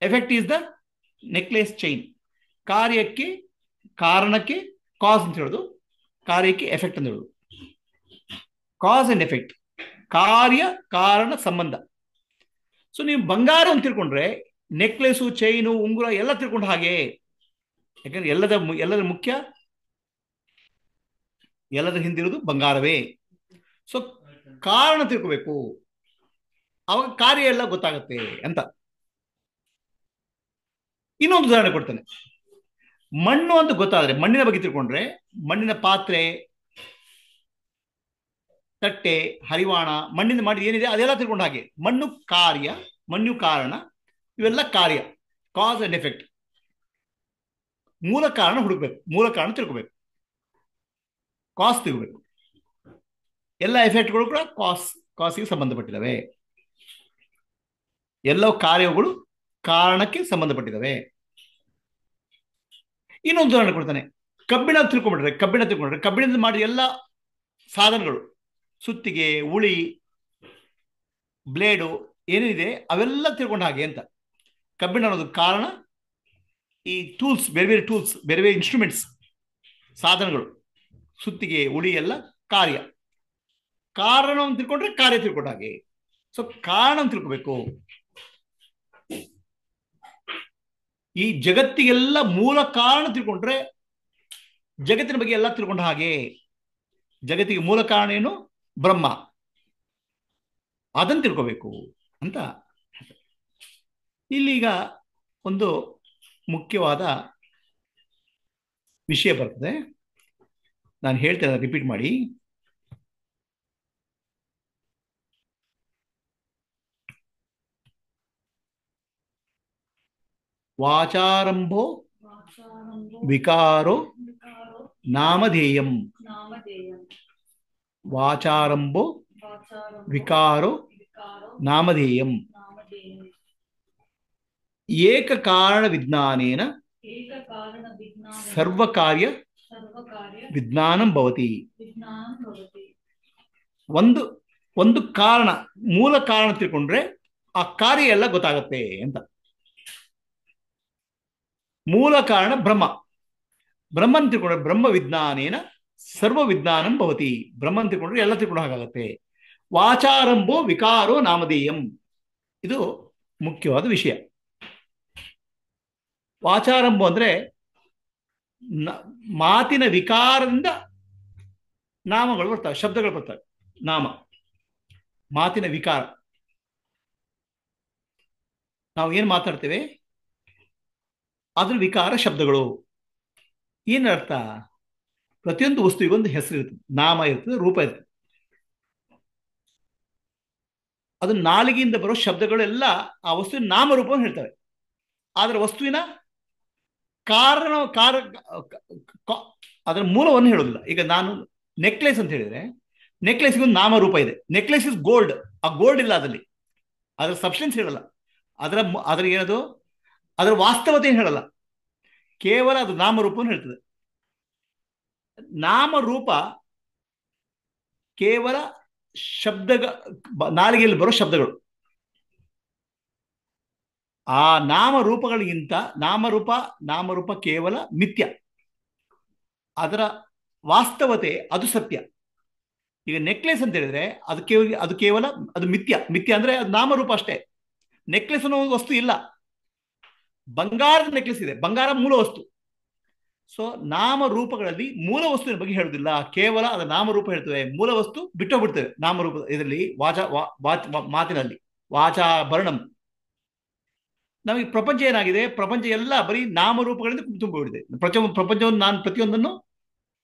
effect is the necklace, chain. ಕಾರ್ಯಕ್ಕೆ, ಕಾರಣಕ್ಕೆ ಕಾಸ್ ಅಂತ ಹೇಳೋದು, ಕಾರ್ಯಕ್ಕೆ ಎಫೆಕ್ಟ್ ಅಂತ ಹೇಳೋದು. ಕಾಸ್ ಅಂಡ್ ಎಫೆಕ್ಟ್, ಕಾರ್ಯ ಕಾರಣ ಸಂಬಂಧ. ಸೊ ನೀವು ಬಂಗಾರ ಅಂತ ತಿಳ್ಕೊಂಡ್ರೆ ನೆಕ್ಲೆಸು, ಚೈನು, ಉಂಗುರ ಎಲ್ಲ ತಿಳ್ಕೊಂಡ ಹಾಗೆ. ಯಾಕಂದ್ರೆ ಎಲ್ಲದರ ಮುಖ್ಯ, ಎಲ್ಲದರ ಹಿಂದಿರೋದು ಬಂಗಾರವೇ. ಸೊ ಕಾರಣ ತಿಳ್ಕೋಬೇಕು, ಅವಾಗ ಕಾರ್ಯ ಎಲ್ಲ ಗೊತ್ತಾಗತ್ತೆ ಅಂತ. ಇನ್ನೊಂದು ಉದಾಹರಣೆ ಕೊಡ್ತಾನೆ. ಮಣ್ಣು ಅಂತ ಗೊತ್ತಾದ್ರೆ, ಮಣ್ಣಿನ ಬಗ್ಗೆ ತಿಳ್ಕೊಂಡ್ರೆ, ಮಣ್ಣಿನ ಪಾತ್ರೆ, ತಟ್ಟೆ, ಹರಿವಾಣ, ಮಣ್ಣಿಂದ ಮಾಡಿ ಏನಿದೆ ಅದೆಲ್ಲ ತಿಳ್ಕೊಂಡ ಹಾಗೆ. ಮಣ್ಣು ಕಾರ್ಯ, ಮಣ್ಣು ಕಾರಣ, ಇವೆಲ್ಲ ಕಾರ್ಯ, ಕಾಸ್ ಅಂಡ್ ಎಫೆಕ್ಟ್. ಮೂಲ ಕಾರಣ ಹುಡುಕ್ಬೇಕು, ಮೂಲ ಕಾರಣ ತಿಳ್ಕೋಬೇಕು, ಕಾಸ್ ತಿಳ್ಕೋಬೇಕು. ಎಲ್ಲ ಎಫೆಕ್ಟ್ಗಳು ಕೂಡ ಕಾಸಿಗೆ ಸಂಬಂಧಪಟ್ಟಿದ್ದಾವೆ. ಎಲ್ಲವೂ ಕಾರ್ಯಗಳು ಕಾರಣಕ್ಕೆ ಸಂಬಂಧಪಟ್ಟಿದ್ದಾವೆ. ಇನ್ನೊಂದು ಉದಾಹರಣೆ ಕೊಡ್ತಾನೆ. ಕಬ್ಬಿಣ ತಿಳ್ಕೊಂಡ್ಬಿಟ್ರೆ, ಕಬ್ಬಿಣದಿಂದ ಮಾಡಿದ ಎಲ್ಲ ಸಾಧನಗಳು, ಸುತ್ತಿಗೆ, ಉಳಿ, ಬ್ಲೇಡು, ಏನಿದೆ ಅವೆಲ್ಲ ತಿಳ್ಕೊಂಡ ಹಾಗೆ ಅಂತ. ಕಬ್ಬಿಣ ಅನ್ನೋದು ಕಾರಣ, ಈ ಟೂಲ್ಸ್, ಬೇರೆ ಬೇರೆ ಟೂಲ್ಸ್, ಬೇರೆ ಬೇರೆ ಇನ್ಸ್ಟ್ರೂಮೆಂಟ್ಸ್, ಸಾಧನಗಳು, ಸುತ್ತಿಗೆ, ಉಳಿ ಎಲ್ಲ ಕಾರ್ಯ. ಕಾರಣವನ್ನು ತಿಳ್ಕೊಂಡ್ರೆ ಕಾರ್ಯ ತಿಳ್ಕೊಂಡ ಹಾಗೆ. ಸೊ ಕಾರಣ ತಿಳ್ಕೋಬೇಕು. ಈ ಜಗತ್ತಿಗೆಲ್ಲ ಮೂಲ ಕಾರಣ ತಿಳ್ಕೊಂಡ್ರೆ ಜಗತ್ತಿನ ಬಗ್ಗೆ ಎಲ್ಲ ತಿಳ್ಕೊಂಡ ಹಾಗೆ. ಜಗತ್ತಿಗೆ ಮೂಲ ಕಾರಣ ಏನು? ಬ್ರಹ್ಮ. ಅದನ್ನು ತಿಳ್ಕೋಬೇಕು ಅಂತ. ಇಲ್ಲೀಗ ಒಂದು ಮುಖ್ಯವಾದ ವಿಷಯ ಬರ್ತದೆ, ನಾನು ಹೇಳ್ತೇನೆ, ರಿಪೀಟ್ ಮಾಡಿ. ವಾಚಾರಂಭೋ ವಿಕಾರೋ ನಾಮಧೇಯಂ. ವಾಚಾರಂಭೋ ವಿಕಾರೋ ನಾಮಧೇಯಂ. ಏಕ ಕಾರಣ ವಿಜ್ಞಾನೇನ ಸರ್ವಕಾರ್ಯ ವಿಜ್ಞಾನಂ ಭವತಿ. ಒಂದು ಕಾರಣ, ಮೂಲ ಕಾರಣ ತಿಳ್ಕೊಂಡ್ರೆ ಆ ಕಾರ್ಯ ಎಲ್ಲ ಗೊತ್ತಾಗತ್ತೆ ಅಂತ. ಮೂಲ ಕಾರಣ ಬ್ರಹ್ಮ. ಬ್ರಹ್ಮನ್ ತಿಳ್ಕೊಂಡ್ರೆ ಬ್ರಹ್ಮ ವಿಜ್ಞಾನೇನ ಸರ್ವ ವಿಜ್ಞಾನಂ ಭವತಿ. ಬ್ರಹ್ಮನ್ ತಿಳ್ಕೊಂಡ್ರೆ ಎಲ್ಲ ತಿಳ್ಕೊಂಡ ಹಾಗಾಗತ್ತೆ. ವಾಚಾರಂಭೋ ವಿಕಾರೋ ನಾಮಧೇಯಂ, ಇದು ಮುಖ್ಯವಾದ ವಿಷಯ. ವಾಚಾರಂಭ ಅಂದ್ರೆ ಮಾತಿನ ವಿಕಾರದಿಂದ ನಾಮಗಳು ಬರ್ತವೆ, ಶಬ್ದಗಳು ಬರ್ತವೆ. ನಾಮ, ಮಾತಿನ ವಿಕಾರ. ನಾವು ಏನು ಮಾತಾಡ್ತೇವೆ ಅದ್ರ ವಿಕಾರ ಶಬ್ದಗಳು. ಏನರ್ಥ? ಪ್ರತಿಯೊಂದು ವಸ್ತುವಿಗೊಂದು ಹೆಸರು ಇರ್ತದೆ, ನಾಮ ಇರ್ತದೆ, ರೂಪ ಇರ್ತದೆ. ಅದು ನಾಲಿಗೆಯಿಂದ ಬರೋ ಶಬ್ದಗಳೆಲ್ಲ ಆ ವಸ್ತುವಿನ ನಾಮರೂಪವನ್ನು ಹೇಳ್ತವೆ. ಆದರೆ ವಸ್ತುವಿನ ಅದರ ಮೂಲವನ್ನು ಹೇಳೋದಿಲ್ಲ. ಈಗ ನಾನು ನೆಕ್ಲೆಸ್ ಅಂತ ಹೇಳಿದ್ರೆ, ನೆಕ್ಲೆಸ್ಗೆ ಒಂದು ನಾಮರೂಪ ಇದೆ. Necklace is gold. ಆ ಗೋಲ್ಡ್ ಇಲ್ಲ ಅದರಲ್ಲಿ, ಅದರ ಸಬ್ಸ್ಟೆನ್ಸ್ ಹೇಳಲ್ಲ, ಅದರ ಏನದು, ಅದರ ವಾಸ್ತವತೆ ಹೇಳಲ್ಲ, ಕೇವಲ ಅದು ನಾಮರೂಪವನ್ನು ಹೇಳ್ತದೆ. ನಾಮರೂಪ ಕೇವಲ ನಾಲಿಗೆಯಲ್ಲಿ ಬರೋ ಶಬ್ದಗಳು. ಆ ನಾಮರೂಪಗಳಿಗಿಂತ ನಾಮರೂಪ ಕೇವಲ ಮಿಥ್ಯ, ಅದರ ವಾಸ್ತವತೆ ಅದು ಸತ್ಯ. ಈಗ ನೆಕ್ಲೆಸ್ ಅಂತ ಹೇಳಿದ್ರೆ ಅದು ಕೇವಲ ಅದು ಮಿಥ್ಯ ಅಂದ್ರೆ ಅದು ನಾಮರೂಪ ಅಷ್ಟೇ. ನೆಕ್ಲೆಸ್ ಅನ್ನೋ ಒಂದು ವಸ್ತು ಇಲ್ಲ. ಬಂಗಾರದ ನೆಕ್ಲೆಸ್ ಇದೆ, ಬಂಗಾರ ಮೂಲ ವಸ್ತು. ಸೊ ನಾಮರೂಪಗಳಲ್ಲಿ ಮೂಲ ವಸ್ತುವಿನ ಬಗ್ಗೆ ಹೇಳುವುದಿಲ್ಲ, ಕೇವಲ ಅದರ ನಾಮರೂಪ ಹೇಳ್ತೇವೆ. ಮೂಲ ವಸ್ತು ಬಿಟ್ಟೋಗ್ಬಿಡ್ತೇವೆ ನಾಮರೂಪ ಇದರಲ್ಲಿ, ಮಾತಿನಲ್ಲಿ ವಾಚಾಭರಣಂ. ನಮಗೆ ಪ್ರಪಂಚ ಏನಾಗಿದೆ? ಪ್ರಪಂಚ ಎಲ್ಲ ಬರೀ ನಾಮರೂಪಗಳಿಂದ ತುಂಬಿಬಿಟ್ಟಿದೆ. ಪ್ರಪಂಚವನ್ನು ನಾನು ಪ್ರತಿಯೊಂದನ್ನು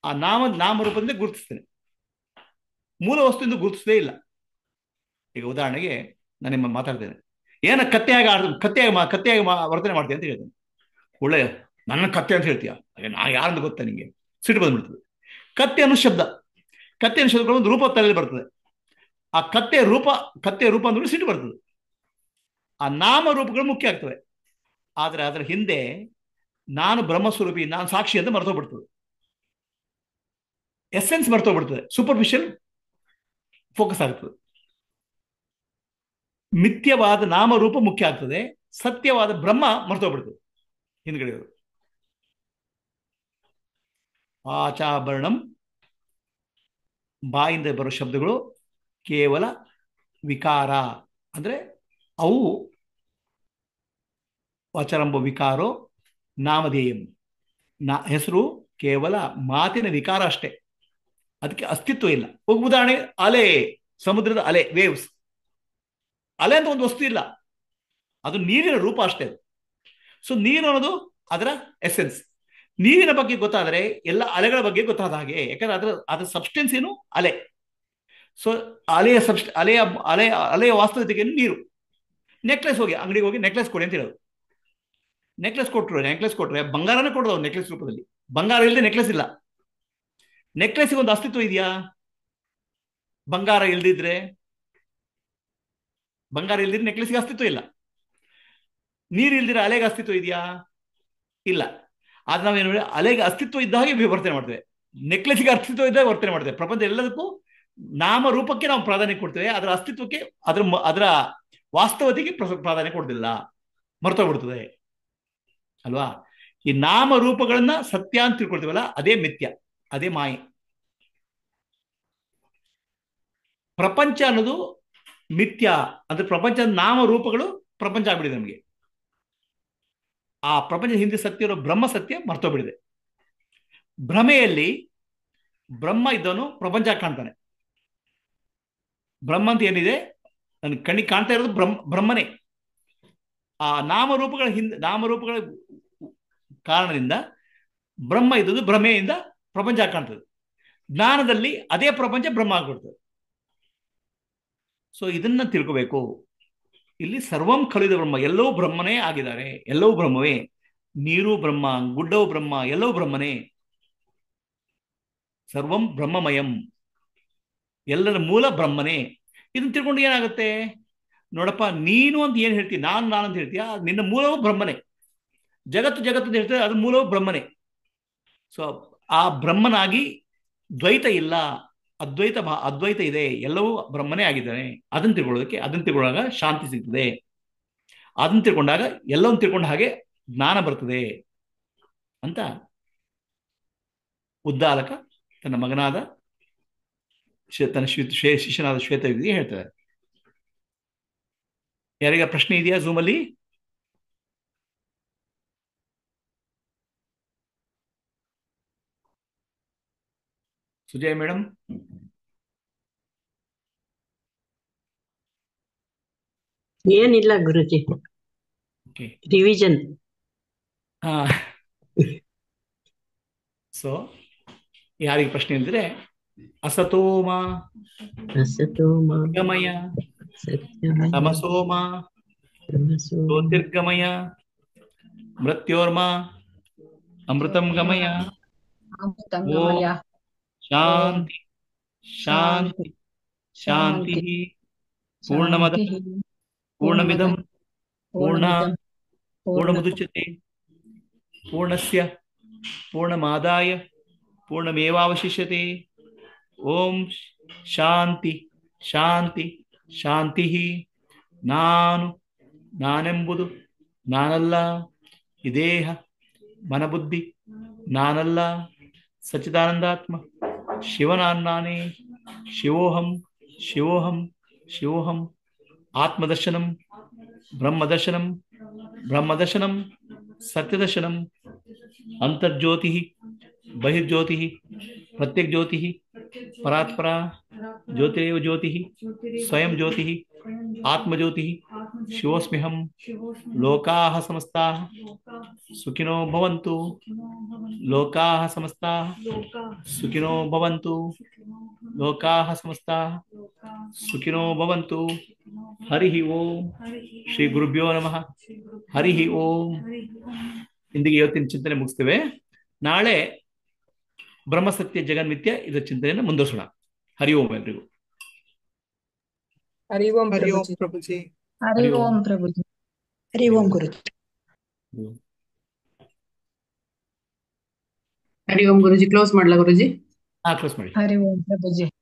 ಆ ನಾಮರೂಪದಿಂದ ಗುರುತಿಸ್ತೇನೆ, ಮೂಲ ವಸ್ತುವಿಂದ ಗುರುತಿಸದೇ ಇಲ್ಲ. ಈಗ ಉದಾಹರಣೆಗೆ ನಾನು ನಿಮ್ಮ ಮಾತಾಡ್ತೇನೆ, ಏನ ಕತ್ತೆಯಾಗಿ ವರ್ತನೆ ಮಾಡ್ತೀಯ ಅಂತ ಹೇಳ್ತಾನೆ. ಒಳ್ಳೆ ನನ್ನ ಕತ್ತೆ ಅಂತ ಹೇಳ್ತೀಯ, ನಾನು ಯಾರಂತ ಗೊತ್ತಾ ನಿಂಗೆ? ಸಿಟ್ಟು ಬಂದ್ಬಿಡ್ತದೆ. ಕತ್ತೆ ಅನ್ನೋ ಶಬ್ದ, ಕತ್ತೆ ಅನ್ನೋ ಶಬ್ದಗಳು ಒಂದು ರೂಪ ತಲೆಯಲ್ಲಿ ಬರ್ತದೆ. ಆ ಕತ್ತೆ ರೂಪ ಅಂದ್ರೆ ಸಿಟ್ಟು ಬರ್ತದೆ. ಆ ನಾಮ ರೂಪಗಳು ಮುಖ್ಯ ಆಗ್ತವೆ. ಆದ್ರೆ ಅದರ ಹಿಂದೆ ನಾನು ಬ್ರಹ್ಮಸ್ವರೂಪಿ, ನಾನು ಸಾಕ್ಷಿ ಅಂತ ಮರ್ತೋಗ್ಬಿಡ್ತದೆ. ಎಸೆನ್ಸ್ ಮರ್ತೋಗ್ಬಿಡ್ತದೆ, ಸೂಪರ್ಫಿಷಿಯಲ್ ಫೋಕಸ್ ಆಗ್ತದೆ. ಮಿಥ್ಯವಾದ ನಾಮರೂಪ ಮುಖ್ಯ ಆಗ್ತದೆ, ಸತ್ಯವಾದ ಬ್ರಹ್ಮ ಮರ್ತೋಗ್ಬಿಡ್ತದೆ ಹಿಂದ್ಗಡೆ. ವಾಚಾಭರಣಂ, ಬಾಯಿಂದ ಬರೋ ಶಬ್ದಗಳು ಕೇವಲ ವಿಕಾರ, ಅಂದ್ರೆ ಅವು ವಾಚಾರಂಭ ವಿಕಾರೋ ನಾಮಧೇಯಂ, ಹೆಸರು ಕೇವಲ ಮಾತಿನ ವಿಕಾರ ಅಷ್ಟೇ, ಅದಕ್ಕೆ ಅಸ್ತಿತ್ವ ಇಲ್ಲ. ಉದಾಹರಣೆ, ಅಲೆ, ಸಮುದ್ರದ ಅಲೆ, ವೇವ್ಸ್. ಅಲೆ ಅಂತ ಒಂದು ವಸ್ತು ಇಲ್ಲ, ಅದು ನೀರಿನ ರೂಪ ಅಷ್ಟೇ. ಸೊ ನೀರು ಅನ್ನೋದು ಅದರ ಎಸೆನ್ಸ್. ನೀರಿನ ಬಗ್ಗೆ ಗೊತ್ತಾದರೆ ಎಲ್ಲ ಅಲೆಗಳ ಬಗ್ಗೆ ಗೊತ್ತಾದ ಹಾಗೆ, ಯಾಕಂದ್ರೆ ಅದರ ಸಬ್ಸ್ಟೆನ್ಸ್ ಏನು? ಅಲೆ. ಸೊ ಅಲೆಯ ವಾಸ್ತವಿಕತೆ ನೀರು. ನೆಕ್ಲೆಸ್ ಅಂಗಡಿಗೆ ಹೋಗಿ ನೆಕ್ಲೆಸ್ ಕೊಡಿ ಅಂತ ಹೇಳೋದು. ನೆಕ್ಲೆಸ್ ಕೊಟ್ರೆ ಬಂಗಾರನೇ ಕೊಡೋದು ನೆಕ್ಲೆಸ್ ರೂಪದಲ್ಲಿ. ಬಂಗಾರ ಇಲ್ಲದೆ ನೆಕ್ಲೆಸ್ ಇಲ್ಲ. ನೆಕ್ಲೆಸ್ಗೆ ಒಂದು ಅಸ್ತಿತ್ವ ಇದೆಯಾ? ಬಂಗಾರ ಇಲ್ದಿದ್ರೆ ನೆಕ್ಲೆಸ್ಗೆ ಅಸ್ತಿತ್ವ ಇಲ್ಲ. ನೀರು ಇಲ್ದಿದ್ರೆ ಅಲೆಗೆ ಅಸ್ತಿತ್ವ ಇದೆಯಾ? ಇಲ್ಲ. ಆದ್ರೆ ನಾವೇನು, ಅಲೆಗೆ ಅಸ್ತಿತ್ವ ಇದ್ದ ಹಾಗೆ ವರ್ತನೆ ಮಾಡ್ತೇವೆ, ನೆಕ್ಲೆಸ್ಗೆ ಅಸ್ತಿತ್ವ ಇದ್ದಾಗ ವರ್ತನೆ ಮಾಡ್ತೇವೆ. ಪ್ರಪಂಚ ಎಲ್ಲದಕ್ಕೂ ನಾಮ ರೂಪಕ್ಕೆ ನಾವು ಪ್ರಾಧಾನ್ಯ ಕೊಡ್ತೇವೆ, ಅದರ ಅಸ್ತಿತ್ವಕ್ಕೆ, ಅದರ ವಾಸ್ತವತೆಗೆ ಪ್ರಾಧಾನ್ಯ ಕೊಡೋದಿಲ್ಲ, ಮರ್ತೋಗ್ಬಿಡ್ತದೆ ಅಲ್ವಾ? ಈ ನಾಮ ರೂಪಗಳನ್ನ ಸತ್ಯ ಅಂತ ತಿಳ್ಕೊಳ್ತೀವಲ್ಲ, ಅದೇ ಮಿಥ್ಯ, ಅದೇ ಮಾಯೆ. ಪ್ರಪಂಚ ಅನ್ನೋದು ಮಿಥ್ಯ ಅಂದ್ರೆ ಪ್ರಪಂಚದ ನಾಮ ರೂಪಗಳು ಪ್ರಪಂಚ ಆಗ್ಬಿಡಿದೆ ನಮಗೆ. ಆ ಪ್ರಪಂಚದ ಹಿಂದೆ ಸತ್ಯ ಇರೋ ಬ್ರಹ್ಮ ಸತ್ಯ ಮರ್ತೋಗ್ಬಿಡಿದೆ. ಭ್ರಮೆಯಲ್ಲಿ ಬ್ರಹ್ಮ ಇದ್ದವನು ಪ್ರಪಂಚ ಕಾಣ್ತಾನೆ. ಬ್ರಹ್ಮ ಅಂತ ಏನಿದೆ ನನ್ ಕಣ್ಣಿಗೆ ಕಾಣ್ತಾ ಇರೋದು ಬ್ರಹ್ಮನೇ. ಆ ನಾಮರೂಪಗಳ ಕಾರಣದಿಂದ ಬ್ರಹ್ಮ ಇದ್ದದ್ದು ಭ್ರಮೆಯಿಂದ ಪ್ರಪಂಚ ಕಾಣ್ತದೆ. ಜ್ಞಾನದಲ್ಲಿ ಅದೇ ಪ್ರಪಂಚ ಬ್ರಹ್ಮ ಆಗ್ಬಿಡ್ತದೆ. ಸೊ ಇದನ್ನ ತಿಳ್ಕೋಬೇಕು. ಇಲ್ಲಿ ಸರ್ವಂ ಖಲಿದ ಬ್ರಹ್ಮ, ಎಲ್ಲವೂ ಬ್ರಹ್ಮನೇ ಆಗಿದ್ದಾರೆ, ಎಲ್ಲವೂ ಬ್ರಹ್ಮವೇ. ನೀರು ಬ್ರಹ್ಮ, ಗುಡ್ಡವು ಬ್ರಹ್ಮ, ಎಲ್ಲವೂ ಬ್ರಹ್ಮನೇ. ಸರ್ವಂ ಬ್ರಹ್ಮಮಯಂ, ಎಲ್ಲರ ಮೂಲ ಬ್ರಹ್ಮನೇ. ಇದನ್ನ ತಿಳ್ಕೊಂಡು ಏನಾಗುತ್ತೆ ನೋಡಪ್ಪ, ನೀನು ಅಂತ ಏನ್ ಹೇಳ್ತೀಯ, ನಾನು ಅಂತ ಹೇಳ್ತೀಯ, ನಿನ್ನ ಮೂಲವು ಬ್ರಹ್ಮನೇ. ಜಗತ್ತು ಅಂತ ಹೇಳ್ತೀಯ, ಅದ್ರ ಮೂಲವು ಬ್ರಹ್ಮನೇ. ಸೊ ಆ ಬ್ರಹ್ಮನಾಗಿ ದ್ವೈತ ಇಲ್ಲ, ಅದ್ವೈತ ಇದೆ, ಎಲ್ಲವೂ ಬ್ರಹ್ಮನೇ ಆಗಿದ್ದಾನೆ. ಅದನ್ನ ತಿಳ್ಕೊಳ್ಳೋದಾಗ ಶಾಂತಿ ಸಿಗ್ತದೆ. ಅದನ್ನ ತಿಳ್ಕೊಂಡಾಗ ಎಲ್ಲವನ್ನ ತಿಳ್ಕೊಂಡ ಹಾಗೆ ಜ್ಞಾನ ಬರ್ತದೆ ಅಂತ ಉದ್ದಾಲಕ ತನ್ನ ಮಗನಾದ ತನ್ನ ಶಿಷ್ಯನಾದ ಶ್ವೇತಯುಗಿಗೆ ಹೇಳ್ತಾರೆ. ಯಾರಿಗ ಪ್ರಶ್ನೆ ಇದೆಯಾ ಝೂಮ್ ಅಲ್ಲಿ? ಸುಜಯ್ ಮೇಡಮ್? ಏನಿಲ್ಲ ಗುರುಜಿ, ರಿವಿಷನ್. ಸೊ ಯಾರಿಗೆ ಪ್ರಶ್ನೆ ಅಂದ್ರೆ, ಅಸತೋಮ ಗಮಯ ತಮಸೋಮ ಜ್ಯೋತಿರ್ಗಮಯ ಮೃತ್ಯೋರ್ಮ ಅಮೃತಂ ಗಮಯ. ಓಂ ಶಾಂತಿ ಶಾಂತಿ ಶಾಂತಿ. ಪೂರ್ಣಮದ ಪೂರ್ಣಮಿದಂ ಪೂರ್ಣಮುದಚ್ಯತೆ ಪೂರ್ಣಸ್ಯ ಪೂರ್ಣಮಾದಾಯ ಪೂರ್ಣಮೇವಾವಶಿಷ್ಯತೆ. ಓಂ ಶಾಂತಿ ಶಾಂತಿ ಶಾಂತಿ. ನಾನೆಂಬುದು ನಾನಲ್ಲ, ಈ ದೇಹ ಮನಬುದ್ಧಿ ನಾನಲ್ಲ, ಸಚ್ಚಿದಾನಂದಾತ್ಮ ಶಿವನಾನೇ. ಶಿವೋಹಂ ಶಿವೋಹಂ ಶಿವೋಹಂ. ಆತ್ಮದರ್ಶನಂ ಬ್ರಹ್ಮದರ್ಶನಂ ಬ್ರಹ್ಮದರ್ಶನಂ ಸತ್ಯದರ್ಶನಂ. ಅಂತರ್ಜ್ಯೋತಿ ಬಹಿರ್ಜ್ಯೋತಿ ಪ್ರತ್ಯಕ್ ಜ್ಯೋತಿ ಪರಾತ್ಪರ ಜ್ಯೋತಿರೇವ ಜ್ಯೋತಿ ಸ್ವಯಂ ಜ್ಯೋತಿ ಆತ್ಮಜ್ಯೋತಿ. ಶಿವೋಸ್ಮ್ಯಹಂ. ಲೋಕಾಃ ಸಮಸ್ತಾಃ ಸುಖಿನೋ ಭವಂತು. ಲೋಕಾಃ ಸಮಸ್ತಾಃ ಸುಖಿನೋ ಭವಂತು. ಲೋಕಾಃ ಸಮಸ್ತಾಃ ಸುಖಿನೋ ಭವಂತು. ಹರಿ ಓಂ. ಶ್ರೀ ಗುರುಭ್ಯೋ ನಮಃ. ಹರಿ ಓಂ. ಇಂದಿಗೆ ಇವತ್ತಿನ ಚಿಂತನೆ ಮುಗಿಸ್ತೇವೆ. ನಾಳೆ ಬ್ರಹ್ಮಸತ್ಯ ಜಗನ್ಮಿತ್ಯ ಇದರ ಚಿಂತನೆಯನ್ನು ಮುಂದುವರಿಸೋಣ. ಹರಿ ಓಂ ಎಲ್ರಿಗೂ. ಹರಿ ಓಂ ಹರಿ ಓಂ ಪ್ರಭುಜಿ. ಪ್ರಭುಜಿ. ಹರಿ ಓಂ ಪ್ರಭುಜಿ. ಹರಿ ಓಂ ಗುರುಜಿ. ಹರಿ ಓಂ ಗುರುಜಿ. ಕ್ಲೋಸ್ ಮಾಡ್ಲಾ ಗುರುಜಿ? ಕ್ಲೋಸ್ ಮಾಡಿ. ಹರಿ ಓಂ ಪ್ರಭುಜಿ.